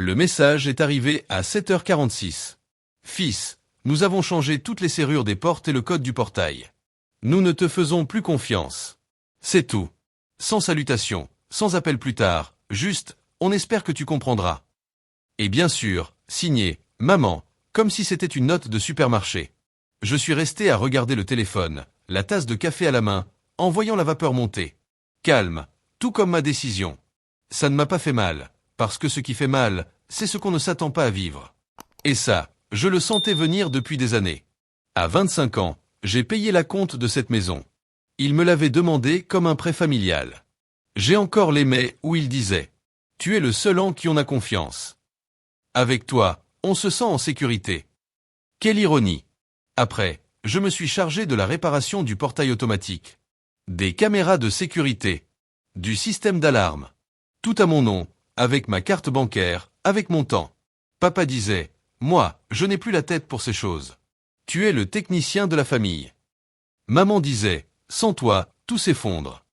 Le message est arrivé à 7h46. Fils, nous avons changé toutes les serrures des portes et le code du portail. Nous ne te faisons plus confiance. C'est tout. Sans salutation, sans appel plus tard, juste, on espère que tu comprendras. Et bien sûr, signé, maman, comme si c'était une note de supermarché. Je suis resté à regarder le téléphone, la tasse de café à la main, en voyant la vapeur monter. Calme, tout comme ma décision. Ça ne m'a pas fait mal, parce que ce qui fait mal, c'est ce qu'on ne s'attend pas à vivre. Et ça, je le sentais venir depuis des années. À 25 ans, j'ai payé la compte de cette maison. Il me l'avait demandé comme un prêt familial. J'ai encore les mails où il disait « Tu es le seul en qui on a confiance. Avec toi, on se sent en sécurité. » Quelle ironie. Après, je me suis chargé de la réparation du portail automatique, des caméras de sécurité, du système d'alarme. Tout à mon nom, avec ma carte bancaire, avec mon temps. Papa disait « Moi, je n'ai plus la tête pour ces choses. Tu es le technicien de la famille. » Maman disait « Sans toi, tout s'effondre. »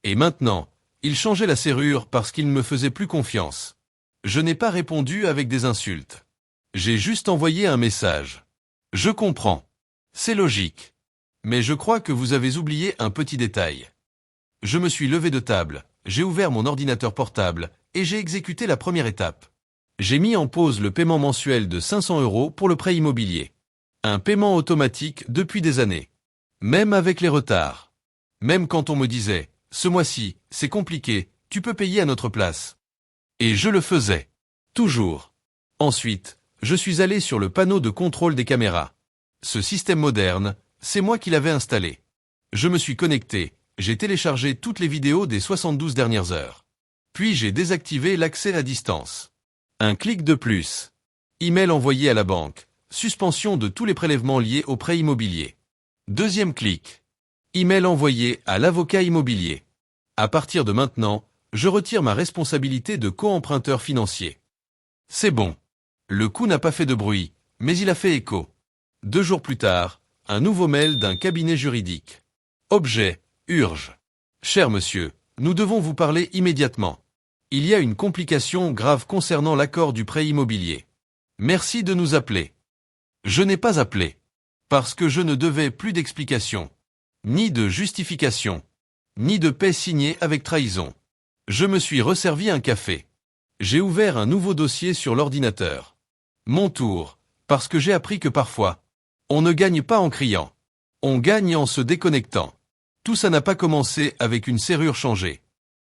Et maintenant, il changeait la serrure parce qu'il ne me faisait plus confiance. Je n'ai pas répondu avec des insultes. J'ai juste envoyé un message. Je comprends. C'est logique. Mais je crois que vous avez oublié un petit détail. Je me suis levé de table, j'ai ouvert mon ordinateur portable et j'ai exécuté la première étape. J'ai mis en pause le paiement mensuel de 500 € pour le prêt immobilier. Un paiement automatique depuis des années. Même avec les retards. Même quand on me disait « Ce mois-ci, c'est compliqué, tu peux payer à notre place. » Et je le faisais. Toujours. Ensuite, je suis allé sur le panneau de contrôle des caméras. Ce système moderne, c'est moi qui l'avais installé. Je me suis connecté, j'ai téléchargé toutes les vidéos des 72 dernières heures. Puis j'ai désactivé l'accès à distance. Un clic de plus. Email envoyé à la banque. Suspension de tous les prélèvements liés au prêt immobilier. Deuxième clic. Email envoyé à l'avocat immobilier. À partir de maintenant, je retire ma responsabilité de co-emprunteur financier. C'est bon. Le coup n'a pas fait de bruit, mais il a fait écho. 2 jours plus tard, un nouveau mail d'un cabinet juridique. Objet, urge. Cher monsieur, nous devons vous parler immédiatement. Il y a une complication grave concernant l'accord du prêt immobilier. Merci de nous appeler. Je n'ai pas appelé. Parce que je ne devais plus d'explications. Ni de justification. Ni de paix signée avec trahison. Je me suis resservi un café. J'ai ouvert un nouveau dossier sur l'ordinateur. Mon tour, parce que j'ai appris que parfois, on ne gagne pas en criant. On gagne en se déconnectant. Tout ça n'a pas commencé avec une serrure changée.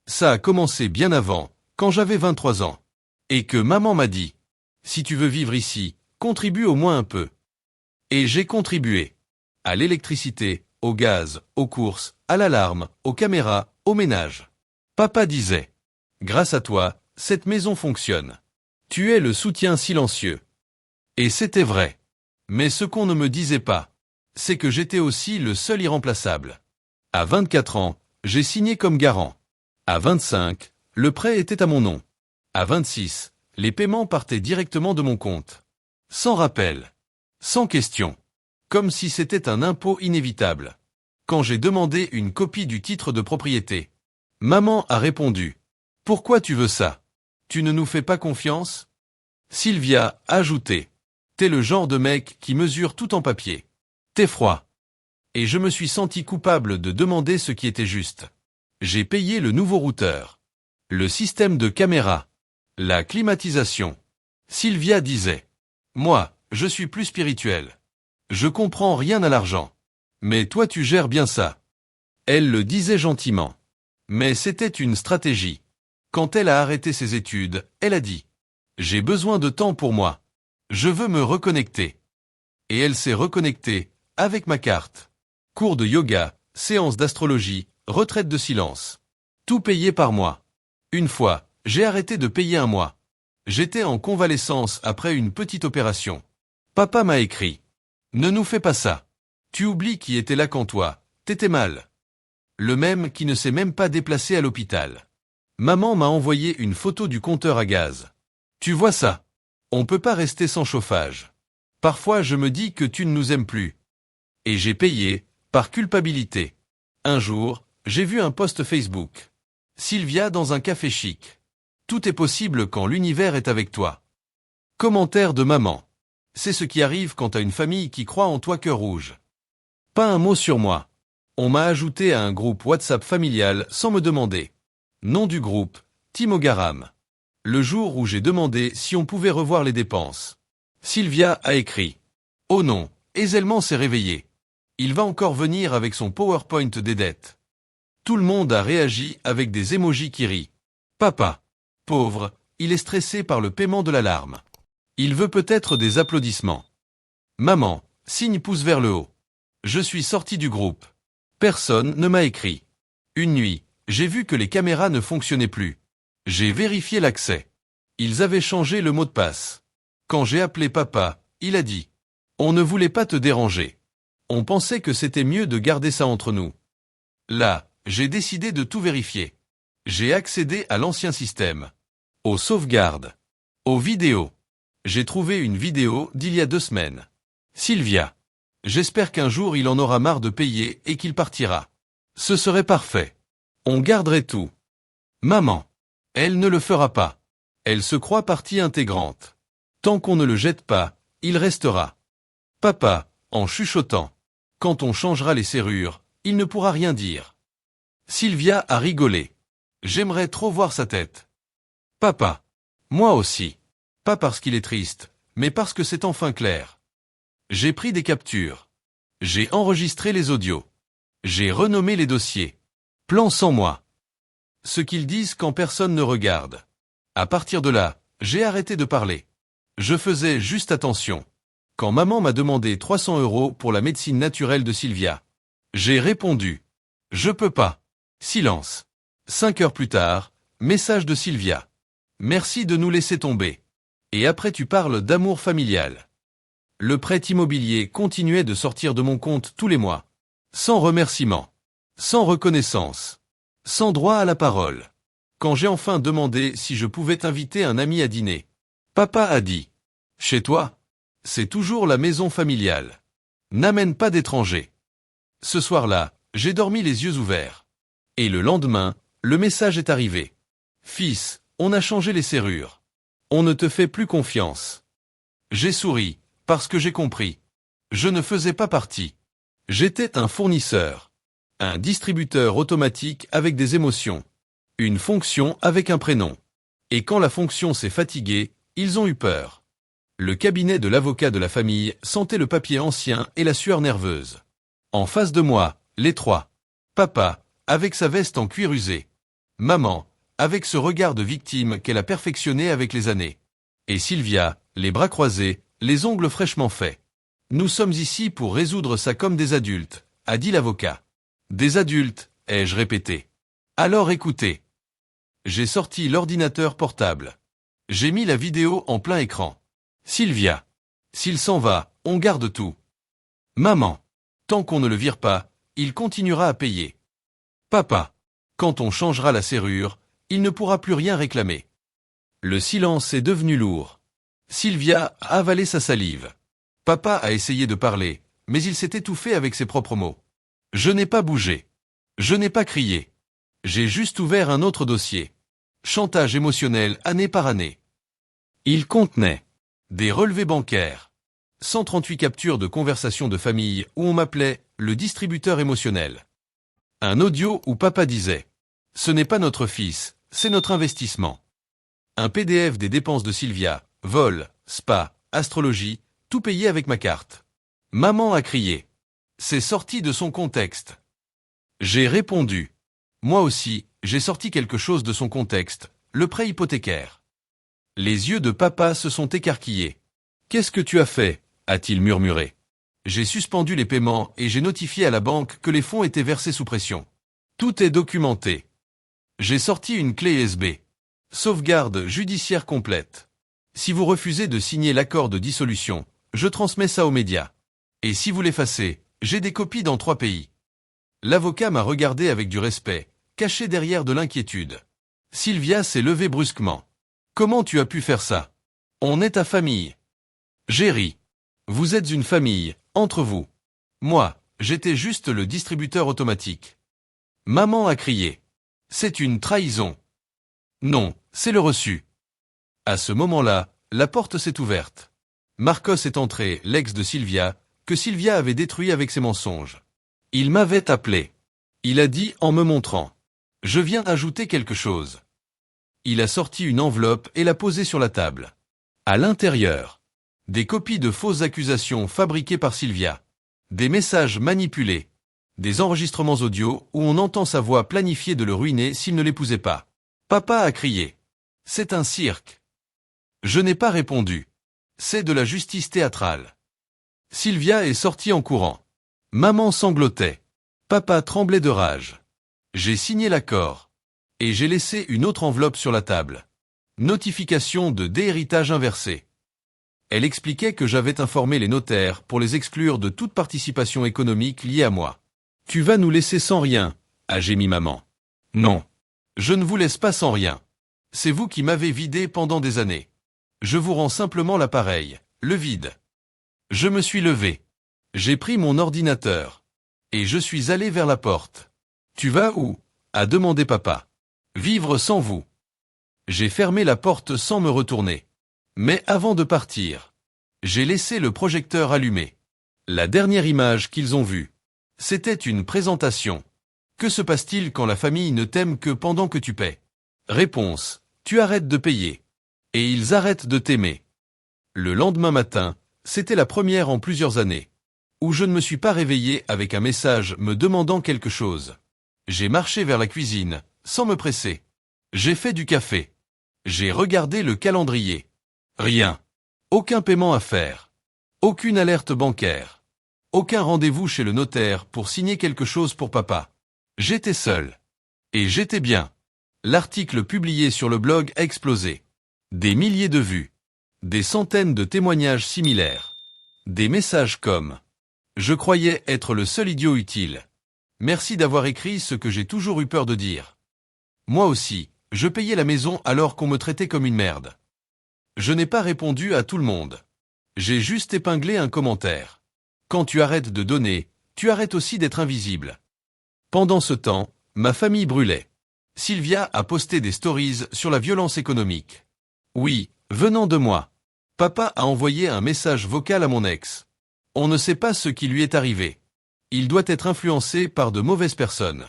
Ça a commencé bien avant, quand j'avais 23 ans. Et que maman m'a dit, si tu veux vivre ici, contribue au moins un peu. Et j'ai contribué. À l'électricité, au gaz, aux courses, à l'alarme, aux caméras, au ménage. Papa disait, grâce à toi, cette maison fonctionne. Tu es le soutien silencieux. Et c'était vrai. Mais ce qu'on ne me disait pas, c'est que j'étais aussi le seul irremplaçable. À 24 ans, j'ai signé comme garant. À 25, le prêt était à mon nom. À 26, les paiements partaient directement de mon compte. Sans rappel. Sans question. Comme si c'était un impôt inévitable. Quand j'ai demandé une copie du titre de propriété, maman a répondu. Pourquoi tu veux ça? Tu ne nous fais pas confiance? Sylvia a ajouté. T'es le genre de mec qui mesure tout en papier. T'es froid. Et je me suis senti coupable de demander ce qui était juste. J'ai payé le nouveau routeur. Le système de caméra. La climatisation. Sylvia disait. Moi, je suis plus spirituel. Je comprends rien à l'argent. Mais toi tu gères bien ça. Elle le disait gentiment. Mais c'était une stratégie. Quand elle a arrêté ses études, elle a dit. J'ai besoin de temps pour moi. Je veux me reconnecter. Et elle s'est reconnectée, avec ma carte. Cours de yoga, séance d'astrologie, retraite de silence. Tout payé par mois. Une fois, j'ai arrêté de payer un mois. J'étais en convalescence après une petite opération. Papa m'a écrit. Ne nous fais pas ça. Tu oublies qui était là quand toi, t'étais mal. Le même qui ne s'est même pas déplacé à l'hôpital. Maman m'a envoyé une photo du compteur à gaz. Tu vois ça? On peut pas rester sans chauffage. Parfois je me dis que tu ne nous aimes plus. Et j'ai payé, par culpabilité. Un jour, j'ai vu un post Facebook. Sylvia dans un café chic. Tout est possible quand l'univers est avec toi. Commentaire de maman. C'est ce qui arrive quand t'as une famille qui croit en toi cœur rouge. Pas un mot sur moi. On m'a ajouté à un groupe WhatsApp familial sans me demander. Nom du groupe, Timo Garam. Le jour où j'ai demandé si on pouvait revoir les dépenses. Sylvia a écrit. Oh non, Ezelman s'est réveillé. Il va encore venir avec son PowerPoint des dettes. Tout le monde a réagi avec des émojis qui rient. Papa. Pauvre, il est stressé par le paiement de l'alarme. Il veut peut-être des applaudissements. Maman, signe pouce vers le haut. Je suis sorti du groupe. Personne ne m'a écrit. Une nuit, j'ai vu que les caméras ne fonctionnaient plus. J'ai vérifié l'accès. Ils avaient changé le mot de passe. Quand j'ai appelé papa, il a dit. On ne voulait pas te déranger. On pensait que c'était mieux de garder ça entre nous. Là, j'ai décidé de tout vérifier. J'ai accédé à l'ancien système. Aux sauvegardes. Aux vidéos. J'ai trouvé une vidéo d'il y a 2 semaines. Sylvia. J'espère qu'un jour il en aura marre de payer et qu'il partira. Ce serait parfait. On garderait tout. Maman. Elle ne le fera pas. Elle se croit partie intégrante. Tant qu'on ne le jette pas, il restera. Papa, en chuchotant. Quand on changera les serrures, il ne pourra rien dire. Sylvia a rigolé. J'aimerais trop voir sa tête. Papa. Moi aussi. Pas parce qu'il est triste, mais parce que c'est enfin clair. J'ai pris des captures. J'ai enregistré les audios. J'ai renommé les dossiers. Plan sans moi. Ce qu'ils disent quand personne ne regarde. À partir de là, j'ai arrêté de parler. Je faisais juste attention. Quand maman m'a demandé 300 € pour la médecine naturelle de Sylvia, j'ai répondu. Je peux pas. Silence. 5 heures plus tard, message de Sylvia. Merci de nous laisser tomber. Et après tu parles d'amour familial. Le prêt immobilier continuait de sortir de mon compte tous les mois. Sans remerciement. Sans reconnaissance. Sans droit à la parole. Quand j'ai enfin demandé si je pouvais inviter un ami à dîner, papa a dit. Chez toi? C'est toujours la maison familiale. N'amène pas d'étrangers. Ce soir-là, j'ai dormi les yeux ouverts. Et le lendemain, le message est arrivé. Fils, on a changé les serrures. On ne te fait plus confiance. J'ai souri, parce que j'ai compris. Je ne faisais pas partie. J'étais un fournisseur. Un distributeur automatique avec des émotions. Une fonction avec un prénom. Et quand la fonction s'est fatiguée, ils ont eu peur. Le cabinet de l'avocat de la famille sentait le papier ancien et la sueur nerveuse. En face de moi, les trois. Papa, avec sa veste en cuir usé. Maman, avec ce regard de victime qu'elle a perfectionné avec les années. Et Sylvia, les bras croisés, les ongles fraîchement faits. Nous sommes ici pour résoudre ça comme des adultes, a dit l'avocat. Des adultes, ai-je répété. Alors écoutez. J'ai sorti l'ordinateur portable. J'ai mis la vidéo en plein écran. Sylvia. S'il s'en va, on garde tout. Maman. Tant qu'on ne le vire pas, il continuera à payer. Papa. Quand on changera la serrure, il ne pourra plus rien réclamer. Le silence est devenu lourd. Sylvia a avalé sa salive. Papa a essayé de parler, mais il s'est étouffé avec ses propres mots. Je n'ai pas bougé. Je n'ai pas crié. J'ai juste ouvert un autre dossier. Chantage émotionnel année par année. Il contenait des relevés bancaires, 138 captures de conversations de famille où on m'appelait le distributeur émotionnel. Un audio où papa disait « Ce n'est pas notre fils, c'est notre investissement ». Un PDF des dépenses de Sylvia, vol, spa, astrologie, tout payé avec ma carte. Maman a crié. C'est sorti de son contexte. J'ai répondu. Moi aussi, j'ai sorti quelque chose de son contexte, le prêt hypothécaire. Les yeux de papa se sont écarquillés. Qu'est-ce que tu as fait? A-t-il murmuré. J'ai suspendu les paiements et j'ai notifié à la banque que les fonds étaient versés sous pression. Tout est documenté. J'ai sorti une clé USB. Sauvegarde judiciaire complète. Si vous refusez de signer l'accord de dissolution, je transmets ça aux médias. Et si vous l'effacez, j'ai des copies dans 3 pays. L'avocat m'a regardé avec du respect, caché derrière de l'inquiétude. Sylvia s'est levée brusquement. Comment tu as pu faire ça? On est ta famille. J'ai ri. Vous êtes une famille, entre vous. Moi, j'étais juste le distributeur automatique. Maman a crié. C'est une trahison. Non, C'est le reçu. À ce moment-là, la porte s'est ouverte. Marcos est entré, l'ex de Sylvia, que Sylvia avait détruit avec ses mensonges. Il m'avait appelé. Il a dit en me montrant. Je viens ajouter quelque chose. Il a sorti une enveloppe et l'a posée sur la table. À l'intérieur, des copies de fausses accusations fabriquées par Sylvia. Des messages manipulés. Des enregistrements audio où on entend sa voix planifier de le ruiner s'il ne l'épousait pas. Papa a crié. C'est un cirque. Je n'ai pas répondu. C'est de la justice théâtrale. Sylvia est sortie en courant. Maman sanglotait. Papa tremblait de rage. J'ai signé l'accord. Et j'ai laissé une autre enveloppe sur la table. Notification de déhéritage inversé. Elle expliquait que j'avais informé les notaires pour les exclure de toute participation économique liée à moi. Tu vas nous laisser sans rien, a gémi maman. Non. Je ne vous laisse pas sans rien. C'est vous qui m'avez vidé pendant des années. Je vous rends simplement l'appareil, le vide. Je me suis levé. J'ai pris mon ordinateur. Et je suis allé vers la porte. Tu vas où? A demandé papa. Vivre sans vous. J'ai fermé la porte sans me retourner. Mais avant de partir, j'ai laissé le projecteur allumé. La dernière image qu'ils ont vue, c'était une présentation. Que se passe-t-il quand la famille ne t'aime que pendant que tu paies? Réponse. Tu arrêtes de payer. Et ils arrêtent de t'aimer. Le lendemain matin, c'était la première en plusieurs années, où je ne me suis pas réveillé avec un message me demandant quelque chose. J'ai marché vers la cuisine, sans me presser. J'ai fait du café. J'ai regardé le calendrier. Rien. Aucun paiement à faire. Aucune alerte bancaire. Aucun rendez-vous chez le notaire pour signer quelque chose pour papa. J'étais seul. Et j'étais bien. L'article publié sur le blog a explosé. Des milliers de vues. Des centaines de témoignages similaires. Des messages comme « Je croyais être le seul idiot utile. Merci d'avoir écrit ce que j'ai toujours eu peur de dire. Moi aussi, je payais la maison alors qu'on me traitait comme une merde. Je n'ai pas répondu à tout le monde. J'ai juste épinglé un commentaire. Quand tu arrêtes de donner, tu arrêtes aussi d'être invisible. » Pendant ce temps, ma famille brûlait. Sylvia a posté des stories sur la violence économique. Oui, venant de moi. Papa a envoyé un message vocal à mon ex. On ne sait pas ce qui lui est arrivé. Il doit être influencé par de mauvaises personnes.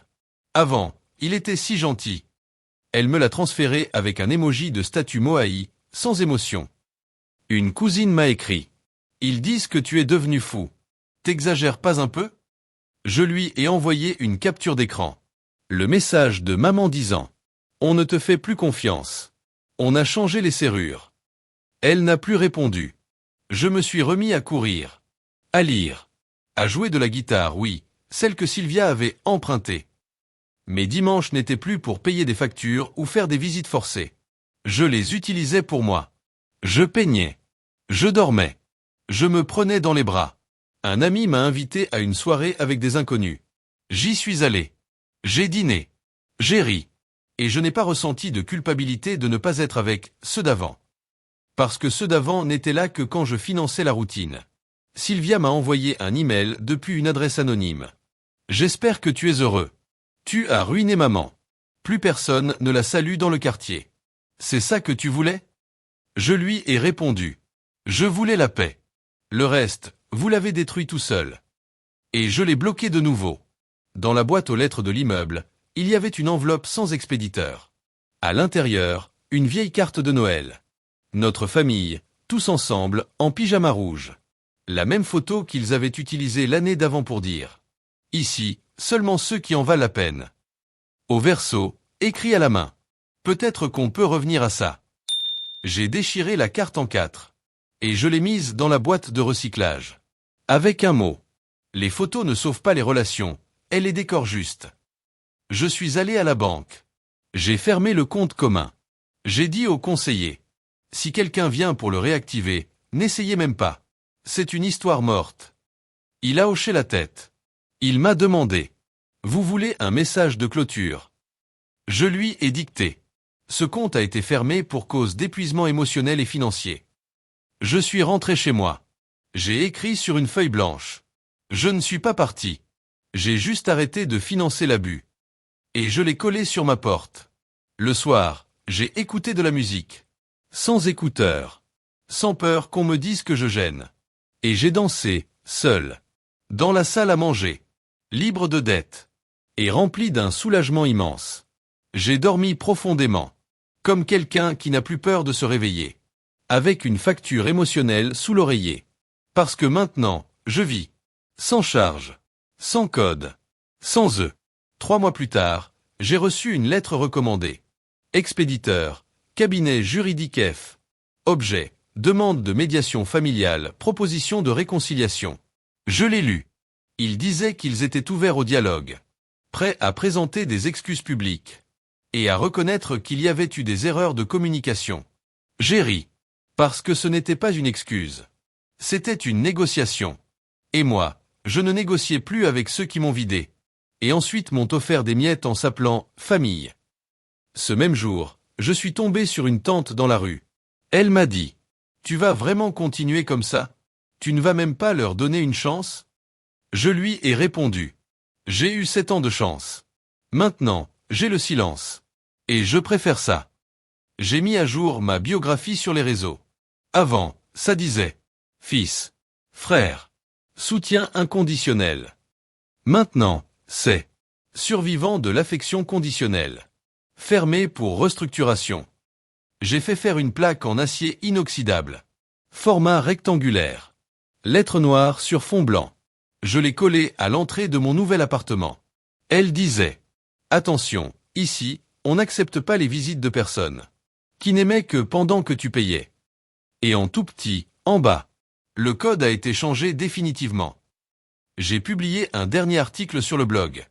Avant, il était si gentil. Elle me l'a transféré avec un emoji de statue Moai, sans émotion. Une cousine m'a écrit. Ils disent que tu es devenu fou. T'exagères pas un peu? Je lui ai envoyé une capture d'écran. Le message de maman disant « On ne te fait plus confiance. On a changé les serrures. » Elle n'a plus répondu. Je me suis remis à courir. À lire. À jouer de la guitare, oui, celle que Sylvia avait empruntée. Mes dimanches n'étaient plus pour payer des factures ou faire des visites forcées. Je les utilisais pour moi. Je peignais. Je dormais. Je me prenais dans les bras. Un ami m'a invité à une soirée avec des inconnus. J'y suis allé. J'ai dîné. J'ai ri. Et je n'ai pas ressenti de culpabilité de ne pas être avec ceux d'avant. Parce que ceux d'avant n'étaient là que quand je finançais la routine. Sylvia m'a envoyé un email depuis une adresse anonyme. J'espère que tu es heureux. Tu as ruiné maman. Plus personne ne la salue dans le quartier. C'est ça que tu voulais? Je lui ai répondu. Je voulais la paix. Le reste, vous l'avez détruit tout seul. Et je l'ai bloqué de nouveau. Dans la boîte aux lettres de l'immeuble, il y avait une enveloppe sans expéditeur. À l'intérieur, une vieille carte de Noël. Notre famille, tous ensemble, en pyjama rouge. La même photo qu'ils avaient utilisée l'année d'avant pour dire « Ici, seulement ceux qui en valent la peine. » Au verso, écrit à la main. Peut-être qu'on peut revenir à ça. J'ai déchiré la carte en 4. Et je l'ai mise dans la boîte de recyclage. Avec un mot. Les photos ne sauvent pas les relations, elles les décorent juste. Je suis allé à la banque. J'ai fermé le compte commun. J'ai dit au conseiller. Si quelqu'un vient pour le réactiver, n'essayez même pas. C'est une histoire morte. Il a hoché la tête. Il m'a demandé. Vous voulez un message de clôture? Je lui ai dicté. Ce compte a été fermé pour cause d'épuisement émotionnel et financier. Je suis rentré chez moi. J'ai écrit sur une feuille blanche. Je ne suis pas parti. J'ai juste arrêté de financer l'abus. Et je l'ai collé sur ma porte. Le soir, J'ai écouté de la musique. Sans écouteurs. Sans peur qu'on me dise que je gêne. Et j'ai dansé, seul. Dans la salle à manger. Libre de dettes. Et rempli d'un soulagement immense. J'ai dormi profondément. Comme quelqu'un qui n'a plus peur de se réveiller. Avec une facture émotionnelle sous l'oreiller. Parce que maintenant, je vis. Sans charge. Sans code. Sans eux. 3 mois plus tard, j'ai reçu une lettre recommandée. Expéditeur. Cabinet juridique F. Objet. Demande de médiation familiale, proposition de réconciliation. Je l'ai lu. Ils disaient qu'ils étaient ouverts au dialogue. Prêts à présenter des excuses publiques. Et à reconnaître qu'il y avait eu des erreurs de communication. J'ai ri. Parce que ce n'était pas une excuse. C'était une négociation. Et moi, je ne négociais plus avec ceux qui m'ont vidé. Et ensuite m'ont offert des miettes en s'appelant « famille ». Ce même jour, je suis tombé sur une tante dans la rue. Elle m'a dit « Tu vas vraiment continuer comme ça? Tu ne vas même pas leur donner une chance ?» Je lui ai répondu « J'ai eu 7 ans de chance. Maintenant, j'ai le silence. Et je préfère ça. » J'ai mis à jour ma biographie sur les réseaux. Avant, ça disait « Fils, frère, soutien inconditionnel ». Maintenant, c'est « Survivant de l'affection conditionnelle ». Fermé pour restructuration. J'ai fait faire une plaque en acier inoxydable. Format rectangulaire. Lettres noires sur fond blanc. Je l'ai collée à l'entrée de mon nouvel appartement. Elle disait « Attention, ici, on n'accepte pas les visites de personnes qui n'aimaient que pendant que tu payais. » Et en tout petit, en bas. Le code a été changé définitivement. J'ai publié un dernier article sur le blog.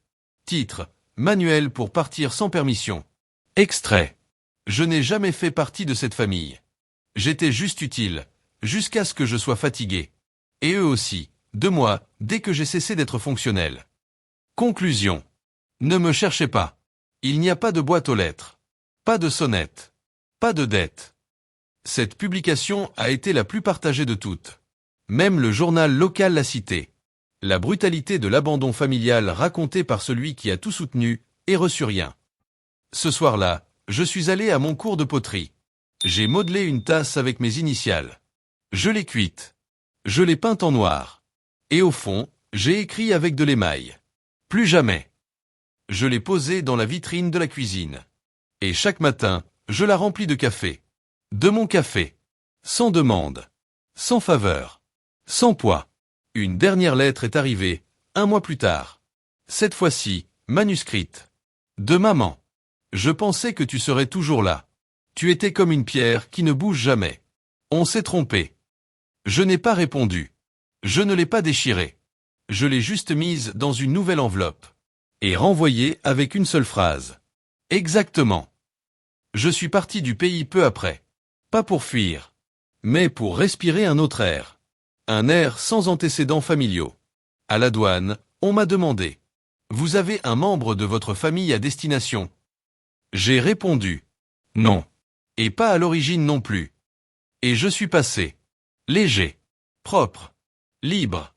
Titre « Manuel pour partir sans permission ». Extrait. Je n'ai jamais fait partie de cette famille. J'étais juste utile, jusqu'à ce que je sois fatigué. Et eux aussi, de moi, dès que j'ai cessé d'être fonctionnel. Conclusion. Ne me cherchez pas. Il n'y a pas de boîte aux lettres. Pas de sonnette. Pas de dette. Cette publication a été la plus partagée de toutes. Même le journal local l'a citée. La brutalité de l'abandon familial racontée par celui qui a tout soutenu et reçu rien. Ce soir-là, je suis allé à mon cours de poterie. J'ai modelé une tasse avec mes initiales. Je l'ai cuite. Je l'ai peinte en noir. Et au fond, j'ai écrit avec de l'émail. Plus jamais. Je l'ai posée dans la vitrine de la cuisine. Et chaque matin, je la remplis de café. De mon café. Sans demande. Sans faveur. Sans poids. Une dernière lettre est arrivée, 1 mois plus tard. Cette fois-ci, manuscrite. De maman. Je pensais que tu serais toujours là. Tu étais comme une pierre qui ne bouge jamais. On s'est trompé. Je n'ai pas répondu. Je ne l'ai pas déchirée. Je l'ai juste mise dans une nouvelle enveloppe. Et renvoyée avec une seule phrase. Exactement. Je suis parti du pays peu après. Pas pour fuir. Mais pour respirer un autre air. Un air sans antécédents familiaux. À la douane, on m'a demandé. Vous avez un membre de votre famille à destination? J'ai répondu. Non. Et pas à l'origine non plus. Et je suis passé. Léger. Propre. Libre.